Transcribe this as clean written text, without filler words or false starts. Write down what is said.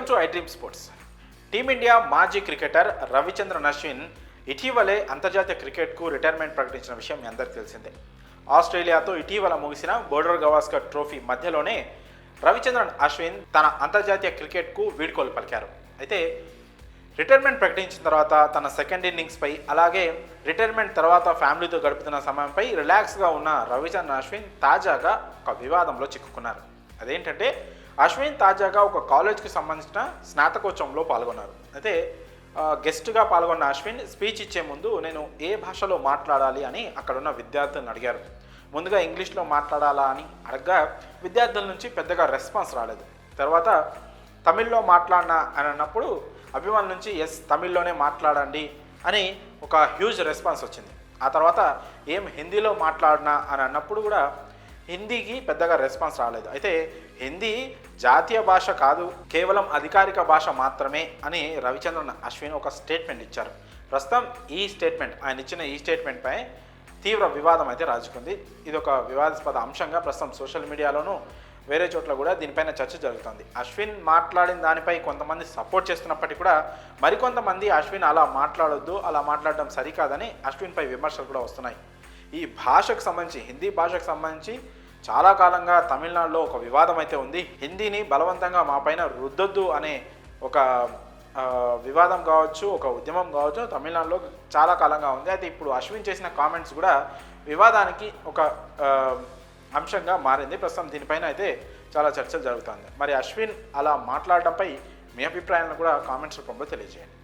Welcome to I dream sports. Team India మాజీ cricketer Ravichandran Ashwin ఇటీవలే అంతర్జాతీయ క్రికెట్కు రిటైర్మెంట్ ప్రకటించిన విషయం మీ అందరికీ తెలిసిందే. ఆస్ట్రేలియాతో ఇటీవల ముగిసిన బోర్డర్ గవాస్కర్ ట్రోఫీ మధ్యలోనే రవిచంద్రన్ అశ్విన్ తన అంతర్జాతీయ క్రికెట్కు వీడ్కోలు పలికారు. అయితే రిటైర్మెంట్ ప్రకటించిన తర్వాత తన సెకండ్ ఇన్నింగ్స్పై, అలాగే రిటైర్మెంట్ తర్వాత ఫ్యామిలీతో గడుపుతున్న సమయంపై రిలాక్స్గా ఉన్న రవిచంద్రన్ అశ్విన్ తాజాగా ఒక వివాదంలో చిక్కుకున్నారు. అదేంటంటే అశ్విన్ తాజాగా ఒక కాలేజ్కి సంబంధించిన స్నాతకోత్సవంలో పాల్గొన్నారు. అయితే గెస్ట్గా పాల్గొన్న అశ్విన్ స్పీచ్ ఇచ్చే ముందు నేను ఏ భాషలో మాట్లాడాలి అని అక్కడున్న విద్యార్థులను అడిగారు. ముందుగా ఇంగ్లీష్లో మాట్లాడాలా అని అడగగా విద్యార్థుల నుంచి పెద్దగా రెస్పాన్స్ రాలేదు. తర్వాత తమిళ్లో మాట్లాడినా అని అన్నప్పుడు అభిమానుల నుంచి ఎస్ తమిళ్లోనే మాట్లాడండి అని ఒక హ్యూజ్ రెస్పాన్స్ వచ్చింది. ఆ తర్వాత ఏం హిందీలో మాట్లాడినా అని అన్నప్పుడు కూడా హిందీకి పెద్దగా రెస్పాన్స్ రాలేదు. అయితే హిందీ జాతీయ భాష కాదు, కేవలం అధికారిక భాష మాత్రమే అని రవిచంద్రన్ అశ్విన్ ఒక స్టేట్మెంట్ ఇచ్చారు. ప్రస్తుతం ఆయన ఇచ్చిన ఈ స్టేట్మెంట్పై తీవ్ర వివాదం అయితే రాజుకుంది. ఇది ఒక వివాదాస్పద అంశంగా ప్రస్తుతం సోషల్ మీడియాలోనూ వేరే చోట్ల కూడా దీనిపైన చర్చ జరుగుతుంది. అశ్విన్ మాట్లాడిన దానిపై కొంతమంది సపోర్ట్ చేస్తున్నప్పటికీ కూడా మరికొంతమంది అశ్విన్ అలా మాట్లాడొద్దు, అలా మాట్లాడడం సరికాదని అశ్విన్పై విమర్శలు కూడా వస్తున్నాయి. ఈ భాషకు సంబంధించి, హిందీ భాషకు సంబంధించి చాలా కాలంగా తమిళనాడులో ఒక వివాదం అయితే ఉంది. హిందీని బలవంతంగా మా పైన రుద్దొద్దు అనే ఒక వివాదం కావచ్చు, ఒక ఉద్యమం కావచ్చు తమిళనాడులో చాలా కాలంగా ఉంది. అయితే ఇప్పుడు అశ్విన్ చేసిన కామెంట్స్ కూడా వివాదానికి ఒక అంశంగా మారింది. ప్రస్తుతం దీనిపైన అయితే చాలా చర్చలు జరుగుతుంది. మరి అశ్విన్ అలా మాట్లాడడంపై మీ అభిప్రాయాలను కూడా కామెంట్స్ రూపంలో తెలియజేయండి.